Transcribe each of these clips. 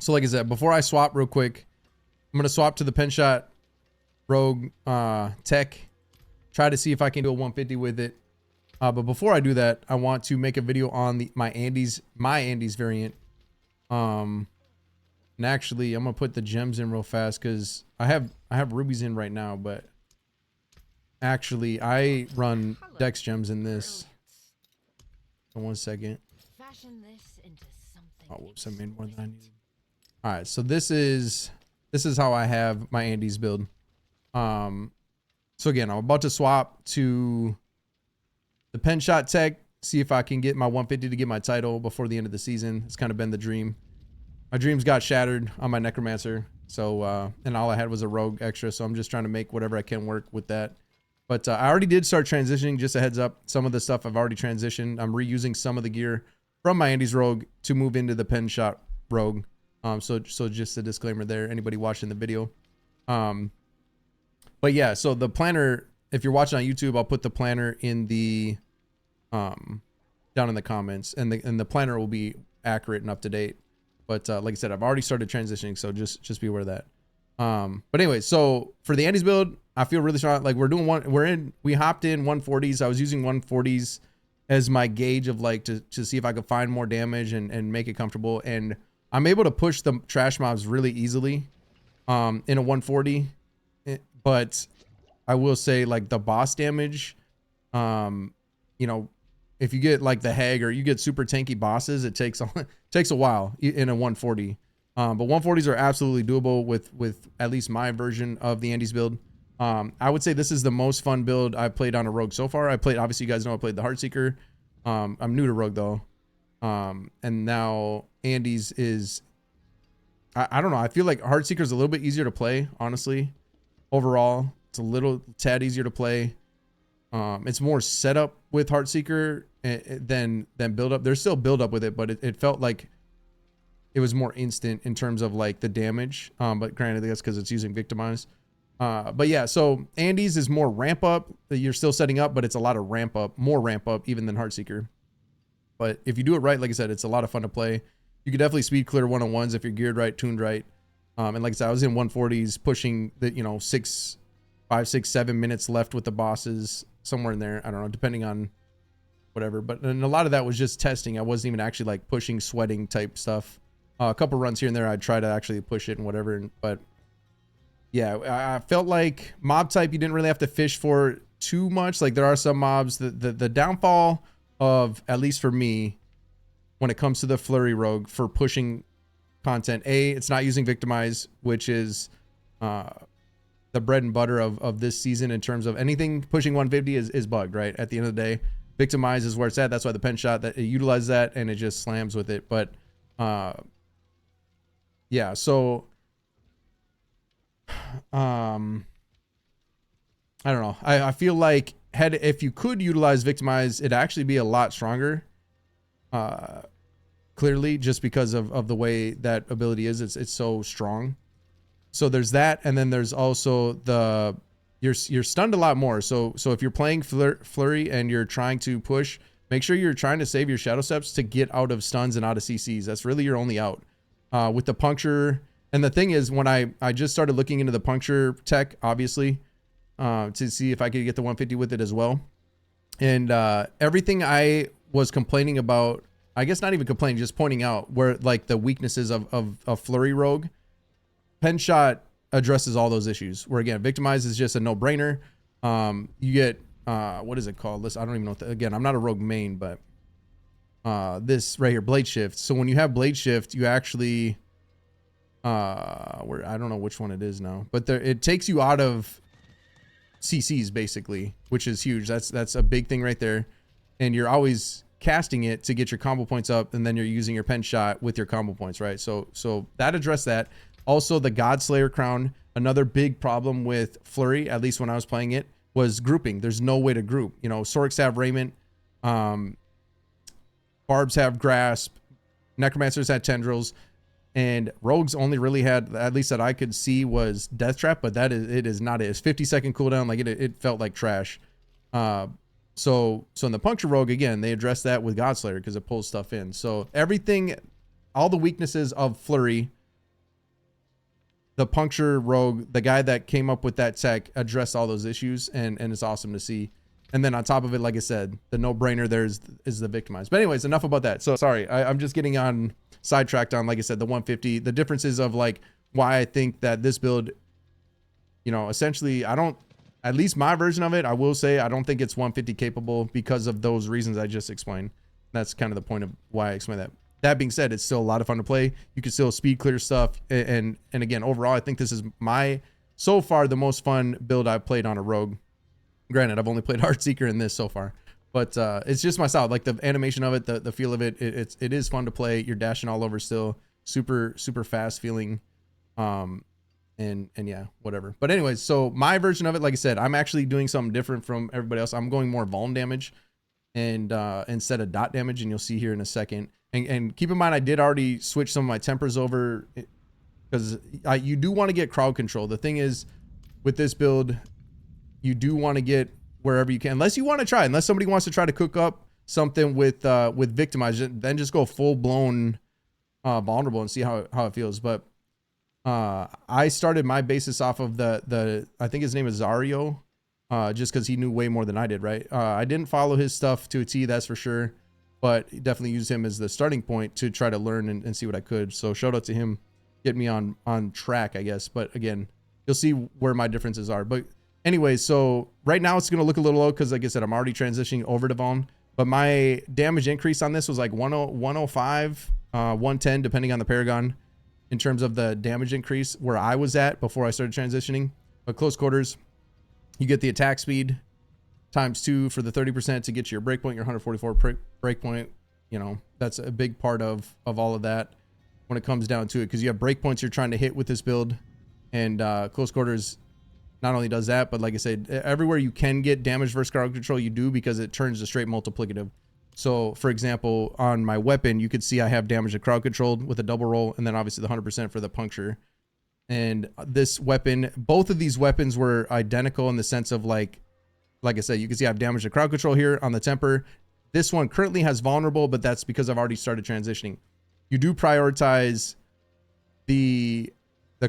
So like I said, before I swap real quick, I'm going to swap to the pen shot rogue tech, try to see if I can do a 150 with it. But before I do that, I want to make a video on my Andes variant. And actually, I'm gonna put the gems in real fast because I have rubies in right now, but actually I run dex gems in this. So 1 second. Oh, whoops! I made more than I needed. All right, so this is how I have my Andes build. So again, I'm about to swap to the pen shot tech, see if I can get my 150 to get my title before the end of the season. It's kind of been the dream. My dreams got shattered on my necromancer. So, and all I had was a rogue extra. So I'm just trying to make whatever I can work with that. But I already did start transitioning, just a heads up. Some of the stuff I've already transitioned. I'm reusing some of the gear from my Andes rogue to move into the pen shot rogue. So just a disclaimer there, anybody watching the video. But yeah, so the planner, if you're watching on YouTube, I'll put the planner in the down in the comments, and the planner will be accurate and up to date. But like I said, I've already started transitioning, so just be aware of that. But anyway, so for the Andes build, I feel really strong. Like we hopped in 140s. I was using 140s as my gauge of like to see if I could find more damage and make it comfortable. And I'm able to push the trash mobs really easily in a 140. But I will say, like, the boss damage, you know, if you get like the hag or you get super tanky bosses, it takes a while in a 140. But 140s are absolutely doable with at least my version of the Andes build. I would say this is the most fun build I've played on a rogue so far. Obviously you guys know I played the Heartseeker. I'm new to rogue though. And now Andes is, I don't know. I feel like Heartseeker is a little bit easier to play, honestly. Overall, it's a little tad easier to play. It's more setup with Heartseeker than build up. There's still build up with it, but it felt like it was more instant in terms of like the damage. But granted, that's because it's using Victimize. But yeah, so Andes is more ramp up. You're still setting up, but it's a lot of ramp up, more ramp up even than Heartseeker. But if you do it right, like I said, it's a lot of fun to play. You could definitely speed clear 1-on-1s if you're geared right, tuned right. And like I said, I was in 140s pushing the, 5, 6, 7 minutes left with the bosses, somewhere in there. I don't know, depending on whatever. But and a lot of that was just testing. I wasn't even actually like pushing, sweating type stuff. A couple runs here and there, I'd try to actually push it and whatever. But yeah, I felt like mob type, you didn't really have to fish for too much. Like there are some mobs, the downfall of, at least for me, when it comes to the Flurry Rogue for pushing content, it's not using Victimize, which is the bread and butter of this season in terms of anything pushing 150 is bugged, right? At the end of the day, Victimize is where it's at. That's why the pen shot, that it utilizes that and it just slams with it. But yeah, so I don't know. I feel like if you could utilize Victimize, it'd actually be a lot stronger. Clearly, just because of the way that ability is, it's so strong. So there's that, and then there's also you're stunned a lot more. So if you're playing Flurry and you're trying to push, make sure you're trying to save your shadow steps to get out of stuns and out of CCs. That's really your only out. With the puncture, and the thing is, when I just started looking into the puncture tech, obviously, to see if I could get the 150 with it as well, and everything I was complaining about, I guess not even complaining, just pointing out where like the weaknesses of Flurry Rogue, pen shot addresses all those issues. Where again, Victimize is just a no-brainer. You get what is it called? I don't even know. Again, I'm not a rogue main, but this right here, Blade Shift. So when you have Blade Shift, you actually I don't know which one it is now, but it takes you out of CCs basically, which is huge. That's a big thing right there, and you're always casting it to get your combo points up, and then you're using your pen shot with your combo points, right? So that addressed that. Also, the Godslayer crown, another big problem with Flurry, at least when I was playing it, was grouping. There's no way to group. Sorks have Raiment, Barbs have Grasp, Necromancers had Tendrils, and Rogues only really had, at least that I could see, was Death Trap, but it is not it. It's 50-second cooldown. Like it felt like trash. So in the Puncture Rogue, again, they address that with Godslayer because it pulls stuff in. So everything, all the weaknesses of Flurry the puncture rogue, the guy that came up with that tech, addressed all those issues, and it's awesome to see. And then on top of it, like I said, the no-brainer there is the victimized. But anyways, enough about that. So sorry, I'm just getting on sidetracked on, like I said, the 150, the differences of like why I think that this build, you know, essentially, I don't, at least my version of it, I will say, I don't think it's 150 capable because of those reasons I just explained. That's kind of the point of why I explained that. That being said, it's still a lot of fun to play. You can still speed clear stuff. And again, overall, I think this is so far, the most fun build I've played on a rogue. Granted, I've only played Heartseeker in this so far, but it's just my style. Like the animation of it, the feel of it, it is fun to play. You're dashing all over still, super fast feeling. And yeah, whatever. But anyways, so my version of it, like I said, I'm actually doing something different from everybody else. I'm going more vuln damage and instead of dot damage, and you'll see here in a second. And keep in mind, I did already switch some of my tempers over because you do want to get crowd control. The thing is, with this build, you do want to get wherever you can, unless you want to try, unless somebody wants to try to cook up something with victimize, then just go full blown vulnerable and see how it feels. But I started my basis off of the I think his name is Zario, just because he knew way more than I did, right? I didn't follow his stuff to a T, that's for sure, but definitely used him as the starting point to try to learn and see what I could. So shout out to him, get me on track, I guess. But again, you'll see where my differences are. But anyway, so right now it's gonna look a little low because, like I said, I'm already transitioning over to Vaughn. But my damage increase on this was like 105, 110, depending on the Paragon, in terms of the damage increase where I was at before I started transitioning. But close quarters, you get the attack speed ×2 for the 30% to get you your breakpoint, your 144 breakpoint. You know, that's a big part of all of that when it comes down to it, because you have breakpoints you're trying to hit with this build, and close quarters not only does that, but like I said, everywhere you can get damage versus crowd control, you do, because it turns to straight multiplicative. So for example, on my weapon, you could see I have damage to crowd controlled with a double roll, and then obviously the 100% for the puncture. And this weapon, both of these weapons were identical in the sense of like I said, you can see I have damage to crowd control here on the temper. This one currently has vulnerable, but that's because I've already started transitioning. You do prioritize the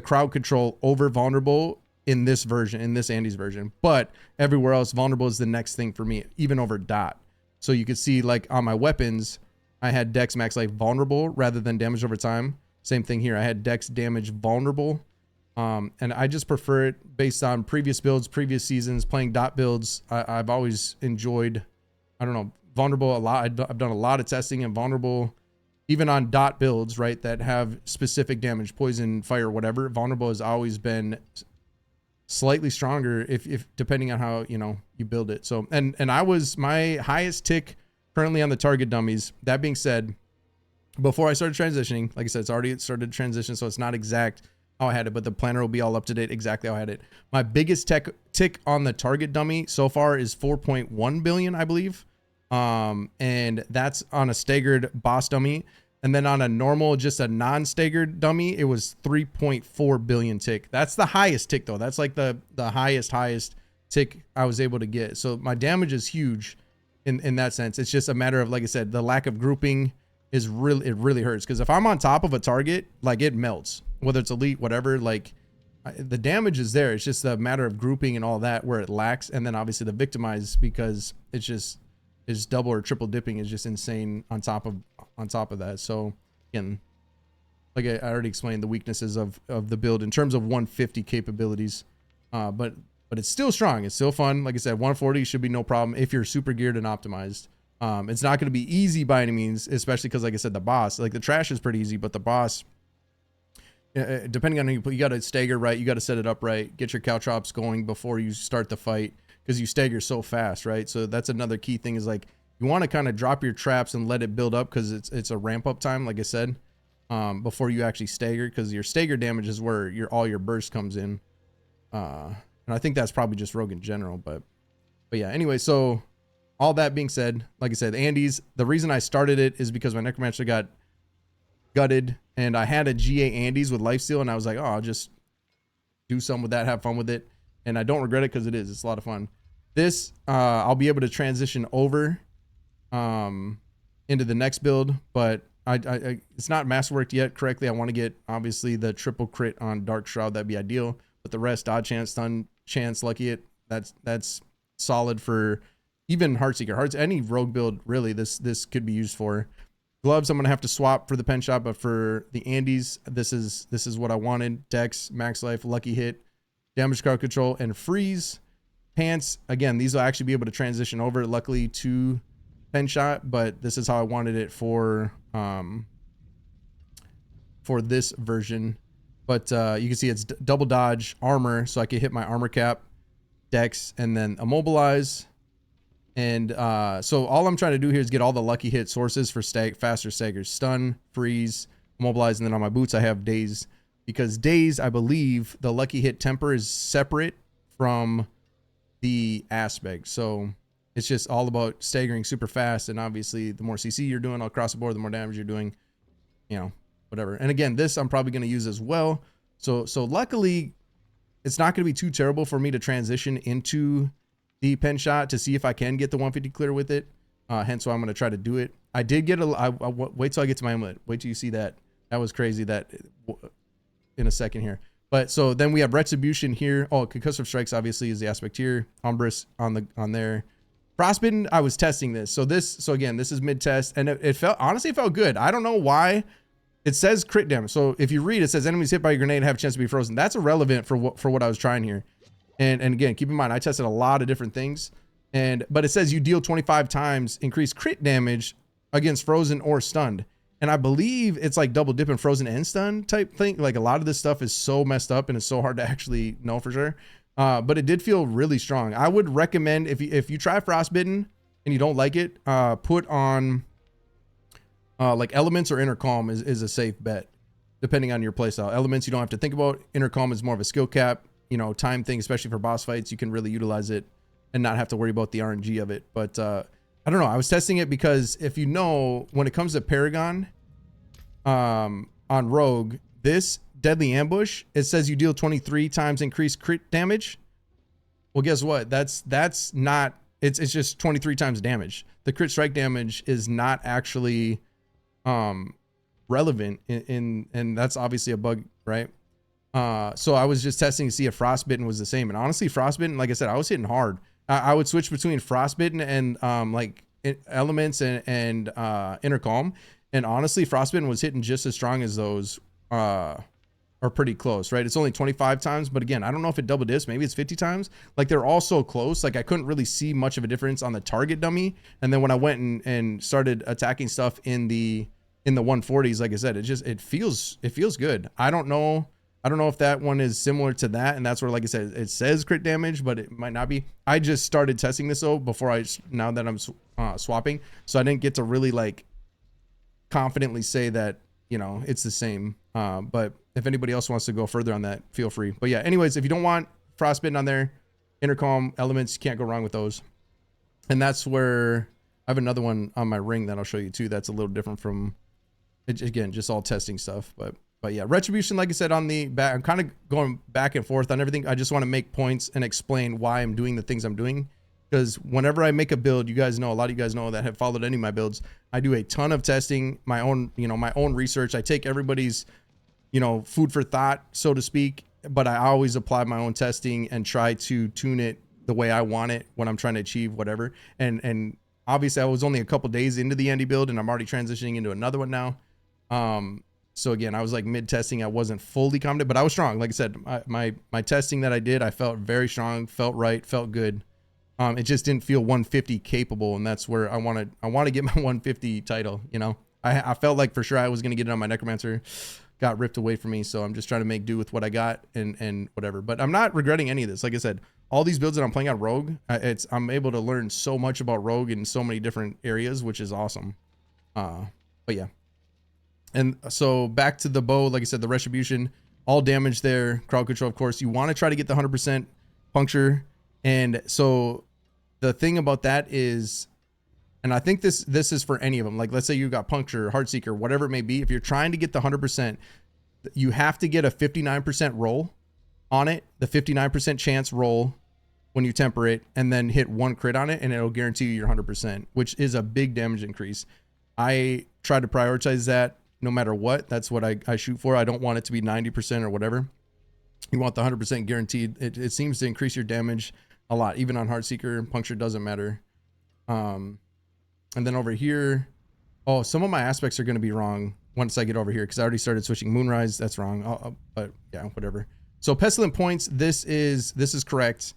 crowd control over vulnerable in this version, in this Andy's version, but everywhere else, vulnerable is the next thing for me, even over dot. So you can see, like on my weapons, I had dex max life vulnerable rather than damage over time. Same thing here. I had dex damage vulnerable. And I just prefer it based on previous builds, previous seasons, playing dot builds. I've always enjoyed, I don't know, vulnerable a lot. I've done a lot of testing, and vulnerable, even on dot builds, right, that have specific damage, poison, fire, whatever, vulnerable has always been slightly stronger if depending on how, you know, you build it. So and I was my highest tick currently on the target dummies. That being said, before I started transitioning, like I said, it's already started to transition, so it's not exact how I had it, but the planner will be all up to date exactly how I had it. My biggest tick on the target dummy so far is 4.1 billion, I believe, and that's on a staggered boss dummy. And then on a normal, just a non-staggered dummy, it was 3.4 billion tick. That's the highest tick though. That's like the highest tick I was able to get. So my damage is huge in that sense. It's just a matter of, like I said, the lack of grouping is really, it really hurts. Because if I'm on top of a target, like it melts, whether it's elite, whatever, like the damage is there. It's just a matter of grouping and all that where it lacks. And then obviously the victimize, because it's just, is double or triple dipping is just insane on top of that. So again, like I already explained the weaknesses of the build in terms of 150 capabilities, but it's still strong. It's still fun. Like I said, 140 should be no problem if you're super geared and optimized. It's not going to be easy by any means, especially because, like I said, the boss, like the trash is pretty easy, but the boss, depending on who you put, you got to stagger right, you got to set it up right, get your caltrops going before you start the fight, because you stagger so fast, right? So that's another key thing, is like you want to kind of drop your traps and let it build up, because it's a ramp up time, like I said, before you actually stagger, because your stagger damage is where all your burst comes in. And I think that's probably just rogue in general, but yeah. Anyway, so all that being said, like I said, the Andes, the reason I started it is because my necromancer got gutted, and I had a GA Andes with lifesteal, and I was like, oh, I'll just do something with that, have fun with it. And I don't regret it, because it's a lot of fun. This, I'll be able to transition over into the next build, but it's not masterworked yet correctly. I want to get obviously the triple crit on Dark Shroud. That'd be ideal. But the rest, dodge chance, stun chance, lucky hit, that's solid for even Heartseeker. Hearts, any rogue build really, this could be used for. Gloves, I'm gonna have to swap for the pen shot, but for the Andes, this is what I wanted. Dex, max life, lucky hit, damage crowd control, and freeze. Pants, again, these will actually be able to transition over luckily to pen shot, but this is how I wanted it for this version. But you can see it's double dodge, armor, so I can hit my armor cap, Dex, and then immobilize. And so all I'm trying to do here is get all the lucky hit sources for faster staggers: stun, freeze, immobilize, and then on my boots I have daze, because daze, I believe the lucky hit temper is separate from the aspect. So it's just all about staggering super fast, and obviously the more CC you're doing across the board, the more damage you're doing, you know, whatever. And again, this I'm probably going to use as well. So luckily it's not going to be too terrible for me to transition into the pen shot to see if I can get the 150 clear with it. Hence why I'm going to try to do it. I did get wait till I get to my amulet. Wait till you see that. That was crazy. That in a second here. But so then we have retribution here. Oh, concussive strikes obviously is the aspect here. Umbrus on there. Frostbitten, I was testing this. So again, this is mid test, and it felt, honestly, it felt good. I don't know why. It says crit damage. So if you read, it says enemies hit by a grenade have a chance to be frozen. That's irrelevant for what I was trying here. And again, keep in mind, I tested a lot of different things, but it says you deal 25 times increased crit damage against frozen or stunned. And I believe it's like double dipping frozen and stun type thing. Like a lot of this stuff is so messed up and it's so hard to actually know for sure. But it did feel really strong. I would recommend if you try Frostbitten and you don't like it, put on like Elements or Inner Calm is a safe bet, depending on your playstyle. Elements you don't have to think about. Inner Calm is more of a skill cap, you know, time thing, especially for boss fights. You can really utilize it and not have to worry about the RNG of it. But I don't know. I was testing it because if you know, when it comes to Paragon on Rogue, this Deadly Ambush, it says you deal 23 times increased crit damage. Well, guess what? That's not, it's just 23 times damage. The crit strike damage is not actually relevant and that's obviously a bug, right? So I was just testing to see if Frostbitten was the same. And honestly, Frostbitten, like I said, I was hitting hard. I would switch between Frostbitten and like Elements and Inner Calm. And honestly, Frostbitten was hitting just as strong as those are pretty close, right? It's only 25 times, but again, I don't know if it double dips, maybe it's 50 times. Like they're all so close. Like I couldn't really see much of a difference on the target dummy. And then when I went and started attacking stuff in the 140s, like I said, it feels good. I don't know if that one is similar to that, and that's where, like I said, it says crit damage, but it might not be. I just started testing this though now that I'm swapping, so I didn't get to really like confidently say that, you know, it's the same. But if anybody else wants to go further on that, feel free. But yeah, anyways, if you don't want Frostbitten on there, Inner Calm, Elements, you can't go wrong with those. And that's where I have another one on my ring that I'll show you too. That's a little different from, again, just all testing stuff. But yeah, Retribution, like I said, on the back, I'm kind of going back and forth on everything. I just want to make points and explain why I'm doing the things I'm doing. Because whenever I make a build, you guys know, a lot of you guys know that have followed any of my builds, I do a ton of testing, my own research. I take everybody's, food for thought, so to speak, but I always apply my own testing and try to tune it the way I want it when I'm trying to achieve whatever. And obviously I was only a couple days into the Andy build and I'm already transitioning into another one now. So again, I was like mid testing. I wasn't fully confident, but I was strong. Like I said, my testing that I did, I felt very strong, felt right, felt good. It just didn't feel 150 capable. And that's where I want to get my 150 title. I felt like for sure I was going to get it on my Necromancer, got ripped away from me. So I'm just trying to make do with what I got and whatever, but I'm not regretting any of this. Like I said, all these builds that I'm playing on Rogue, I'm able to learn so much about Rogue in so many different areas, which is awesome. But yeah. And so back to the bow, like I said, the Retribution, all damage there, crowd control, of course. You want to try to get the 100% puncture. And so the thing about that is, and I think this is for any of them. Like, let's say you got puncture, Heartseeker, whatever it may be. If you're trying to get the 100%, you have to get a 59% roll on it, the 59% chance roll when you temper it, and then hit one crit on it, and it'll guarantee you your 100%, which is a big damage increase. I try to prioritize that no matter what. That's what I shoot for. I don't want it to be 90% or whatever. You want the 100% guaranteed. It seems to increase your damage a lot, even on Heartseeker. Puncture doesn't matter. And then over here, oh, some of my aspects are going to be wrong once I get over here because I already started switching Moonrise. That's wrong. But yeah, whatever. So Pestilent points. This is correct.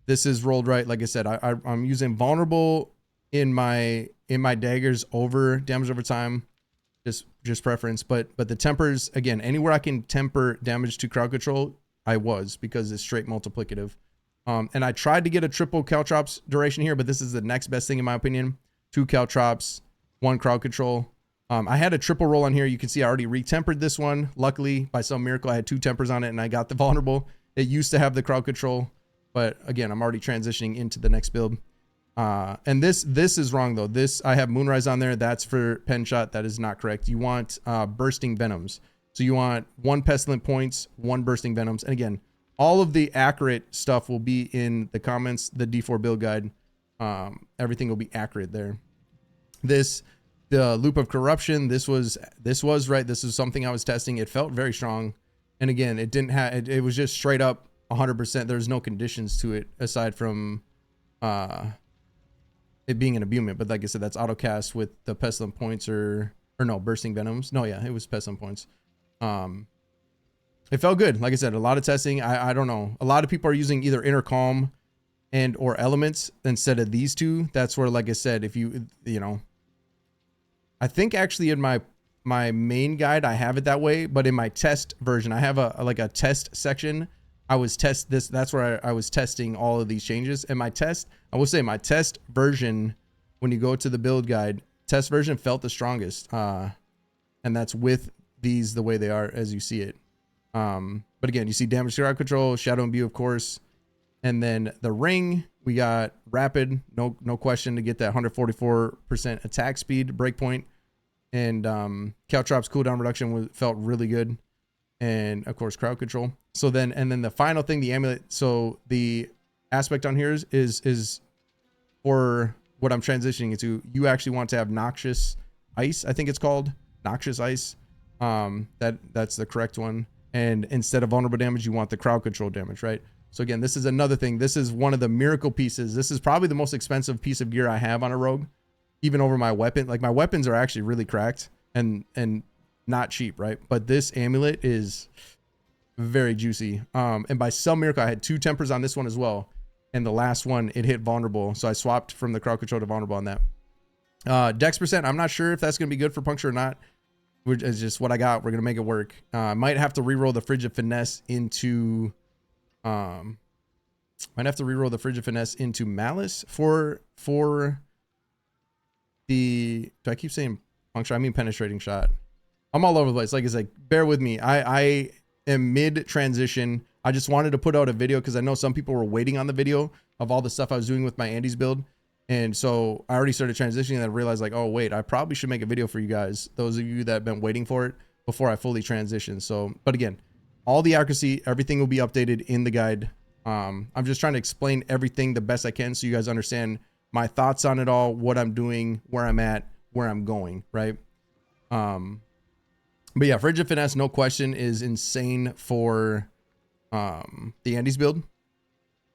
This is rolled right. Like I said, I'm using vulnerable in my daggers over damage over time. Just preference, but the tempers, again, anywhere I can temper damage to crowd control, I was, because it's straight multiplicative. And I tried to get a triple caltrops duration here, but this is the next best thing in my opinion. 2 caltrops, 1 crowd control. I had a triple roll on here. You can see I already retempered this one. Luckily, by some miracle, I had 2 tempers on it and I got the vulnerable. It used to have the crowd control, but again, I'm already transitioning into the next build. And this is wrong though. This, I have Moonrise on there. That's for pen shot. That is not correct. You want bursting venoms. So you want 1 pestilent points, 1 bursting venoms. And again, all of the accurate stuff will be in the comments, the D4 build guide. Everything will be accurate there. The loop of corruption, this was right. This is something I was testing. It felt very strong. And again, it didn't have, it was just straight up 100%. There's no conditions to it aside from, it being an abusement, but like I said, that's auto cast with the pestilent points or no, bursting venoms. No, yeah, it was pestilent points. It felt good. Like I said, a lot of testing. I don't know. A lot of people are using either inner calm and or elements instead of these two. That's where, like I said, if you know, I think actually in my main guide, I have it that way, but in my test version, I have a test section. That's where I was testing all of these changes. And my test, I will say my test version, when you go to the build guide, test version felt the strongest. And that's with these the way they are as you see it. But again, you see damage to crowd control, shadow imbue, of course. And then the ring, we got rapid, no question, to get that 144% attack speed breakpoint. And caltrops cooldown reduction felt really good. And of course, crowd control. So then, and then the final thing, the amulet. So the aspect on here is for what I'm transitioning into. You actually want to have noxious ice. I think it's called noxious ice. That's the correct one. And instead of vulnerable damage, you want the crowd control damage, right? So again, this is another thing. This is one of the miracle pieces. This is probably the most expensive piece of gear I have on a rogue, even over my weapon. Like my weapons are actually really cracked and not cheap, right? But this amulet is very juicy. And by some miracle, I had 2 tempers on this one as well. And the last one, it hit vulnerable. So I swapped from the crowd control to vulnerable on that. Dex percent, I'm not sure if that's going to be good for puncture or not. It's just what I got. We're going to make it work. Might have to reroll the Frigid Finesse into... might have to reroll the Frigid Finesse into Malice for the... Do I keep saying puncture? I mean penetrating shot. I'm all over the place. Like I said, bear with me. I am mid transition. I just wanted to put out a video because I know some people were waiting on the video of all the stuff I was doing with my Andes build. And so I already started transitioning and I realized like, oh wait, I probably should make a video for you guys. Those of you that have been waiting for it before I fully transition. So, but again, all the accuracy, everything will be updated in the guide. I'm just trying to explain everything the best I can so you guys understand my thoughts on it all, what I'm doing, where I'm at, where I'm going, right? But yeah, Frigid Finesse, no question, is insane for the Andes build.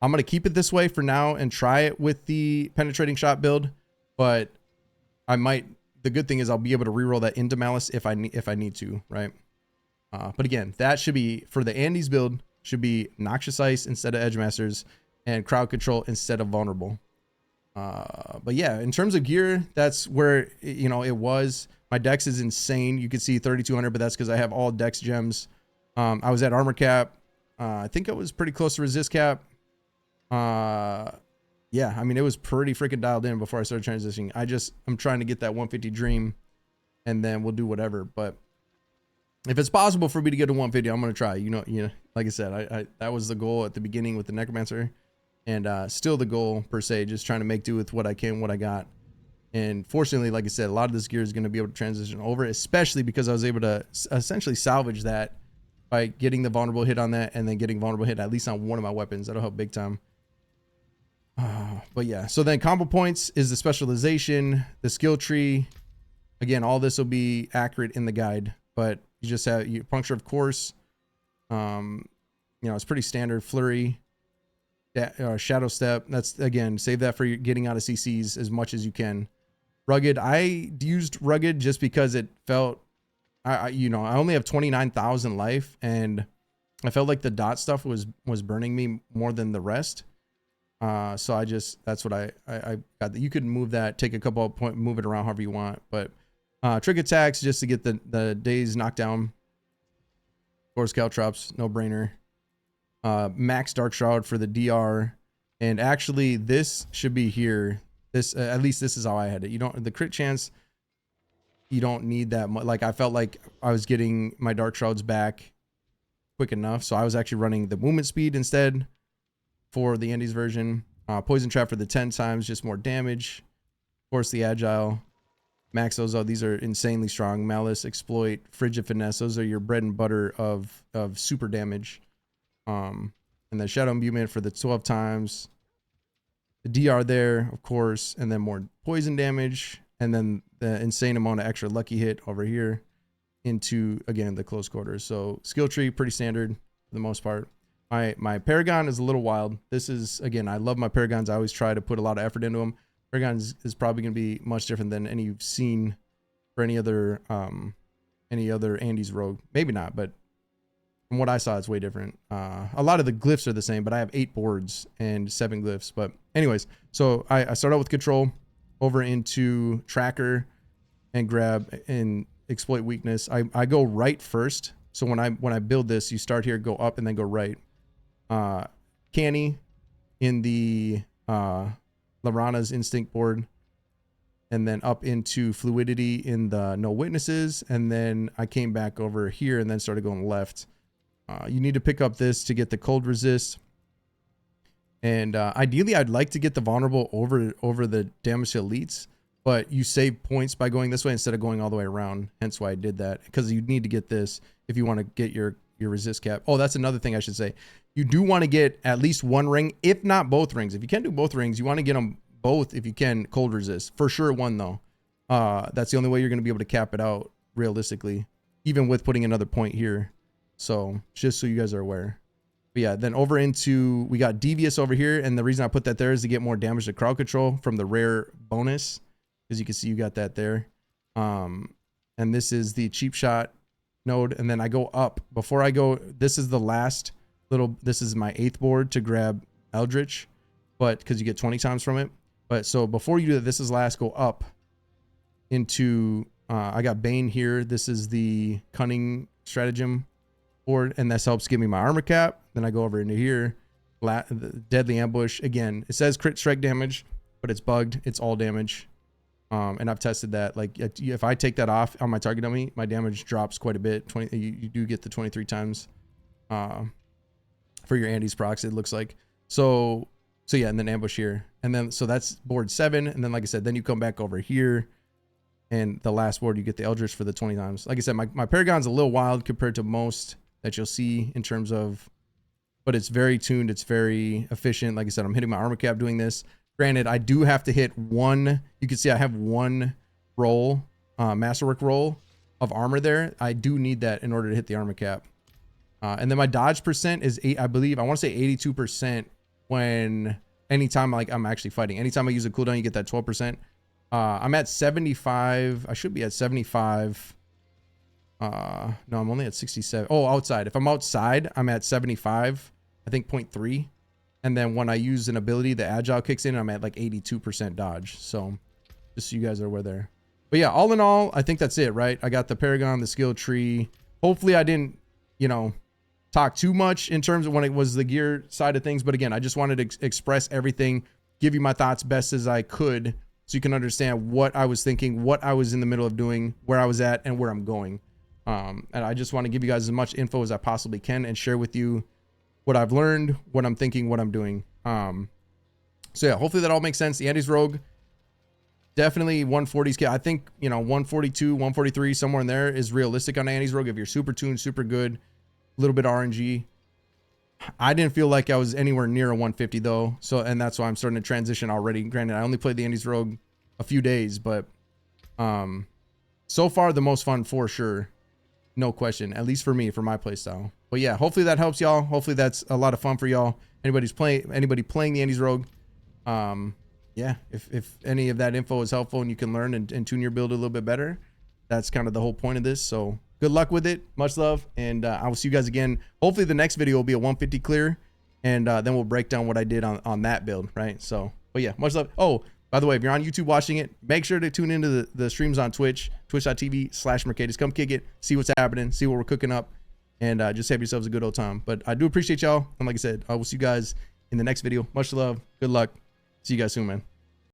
I'm going to keep it this way for now and try it with the penetrating shot build, but I might, the good thing is I'll be able to reroll that into Malice if I need to, right? But again, that should be, for the Andes build, should be Noxious Ice instead of Edge Masters and Crowd Control instead of Vulnerable. But yeah, in terms of gear, that's where, you know, it was. My dex is insane. You can see 3,200, but that's because I have all dex gems. I was at armor cap. I think I was pretty close to resist cap. Yeah, I mean, it was pretty freaking dialed in before I started transitioning. I'm trying to get that 150 dream and then we'll do whatever. But if it's possible for me to get to 150, I'm going to try. You know, like I said, that was the goal at the beginning with the Necromancer, and still the goal per se, just trying to make do with what I can, what I got. And fortunately, like I said, a lot of this gear is going to be able to transition over, especially because I was able to essentially salvage that by getting the vulnerable hit on that and then getting vulnerable hit at least on one of my weapons. That'll help big time. But yeah, so then combo points is the specialization, the skill tree, Again, all this will be accurate in the guide, but you just have puncture, of course. You know, it's pretty standard. Flurry, shadow step. That's, again, save that for getting out of CCs as much as you can. Rugged, I used rugged just because it felt, you know, I only have 29,000 life, and I felt like the dot stuff was burning me more than the rest. So I just, that's what I got. You could move that, take a couple of point, move it around however you want, but trick attacks just to get the days knocked down. Of course, caltrops, no brainer. Max Dark Shroud for the DR, and actually this should be here. This at least this is how I had it. You don't, the crit chance, you don't need that much. Like, I felt like I was getting my Dark Shrouds back quick enough, so I was actually running the movement speed instead for the Andes version. Poison trap for the 10 times, just more damage. Of course, the agile, max those out. These are insanely strong. Malice, exploit, frigid finesse. Those are your bread and butter of super damage. And then shadow imbuement for the 12 times. The DR there, of course, and then more poison damage, and then the insane amount of extra lucky hit over here into, again, the close quarters. So skill tree pretty standard for the most part. My Paragon is a little wild. This is, again, I love my Paragons. I always try to put a lot of effort into them. Paragon is probably going to be much different than any you've seen for any other Andes rogue. Maybe not, but from what I saw, it's way different. A lot of the glyphs are the same, but I have 8 boards and 7 glyphs. But anyways, so I start out with control, over into tracker, and grab and exploit weakness. I go right first. So when I build this, you start here, go up, and then go right. Canny in the Lorana's instinct board, and then up into fluidity in the no witnesses, and then I came back over here and then started going left. You need to pick up this to get the cold resist, and ideally I'd like to get the vulnerable over the damage to elites, but you save points by going this way instead of going all the way around, hence why I did that, because you need to get this if you want to get your resist cap. Oh, that's another thing I should say. You do want to get at least one ring, if not both rings. If you can't do both rings, you want to get them both if you can. Cold resist for sure, one though. That's the only way you're going to be able to cap it out realistically, even with putting another point here. So just so you guys are aware. But yeah, then over into, we got devious over here, and the reason I put that there is to get more damage to crowd control from the rare bonus, as you can see you got that there. And this is the cheap shot node, and then I go up. Before I go, this is the last little, this is my 8th board to grab Eldritch, but because you get 20 times from it. But so before you do that, this is last, go up into I got Bane here. This is the cunning stratagem board, and this helps give me my armor cap. Then I go over into here, deadly ambush. Again, it says crit strike damage, but it's bugged. It's all damage. And I've tested that. Like, if I take that off on my target dummy, my damage drops quite a bit. You do get the 23 times for your Andes procs, it looks like. So yeah, and then ambush here, and then so that's board 7, and then like I said, then you come back over here, and the last board you get the Eldritch for the 20 times. Like I said, my Paragon's a little wild compared to most that you'll see in terms of, but it's very tuned, it's very efficient. Like I said, I'm hitting my armor cap doing this. Granted, I do have to hit one, you can see I have one roll, masterwork roll of armor there. I do need that in order to hit the armor cap. And then my dodge percent is 8, I believe, I want to say 82% when anytime like I'm actually fighting. Anytime I use a cooldown, you get that 12%. I'm at 75. I should be at 75. No, I'm only at 67. Oh, outside. If I'm outside, I'm at 75, I think 0.3. And then when I use an ability, the agile kicks in, I'm at like 82% dodge. So just so you guys are aware there. But yeah, all in all, I think that's it, right? I got the Paragon, the skill tree. Hopefully I didn't, you know, talk too much in terms of when it was the gear side of things. But again, I just wanted to express everything, give you my thoughts best as I could, so you can understand what I was thinking, what I was in the middle of doing, where I was at, and where I'm going. And I just want to give you guys as much info as I possibly can and share with you what I've learned, what I'm thinking, what I'm doing. So yeah, hopefully that all makes sense. The Andes Rogue, definitely 140s. I think, you know, 142, 143, somewhere in there is realistic on Andes Rogue if you're super tuned, super good, a little bit RNG. I didn't feel like I was anywhere near a 150 though. So, and that's why I'm starting to transition already. Granted, I only played the Andes Rogue a few days, but so far the most fun for sure. No question, at least for me, for my play style. But yeah, hopefully that helps y'all. Hopefully that's a lot of fun for y'all. Anybody playing the Andes Rogue. Yeah, if any of that info is helpful and you can learn and tune your build a little bit better, that's kind of the whole point of this. So good luck with it. Much love. And I will see you guys again. Hopefully the next video will be a 150 clear. And then we'll break down what I did on that build, right? So, but yeah, much love. Oh, by the way, if you're on YouTube watching it, make sure to tune into the streams on Twitch, twitch.tv/Merkadis. Come kick it, see what's happening, see what we're cooking up, and just have yourselves a good old time. But I do appreciate y'all. And like I said, I will see you guys in the next video. Much love. Good luck. See you guys soon, man.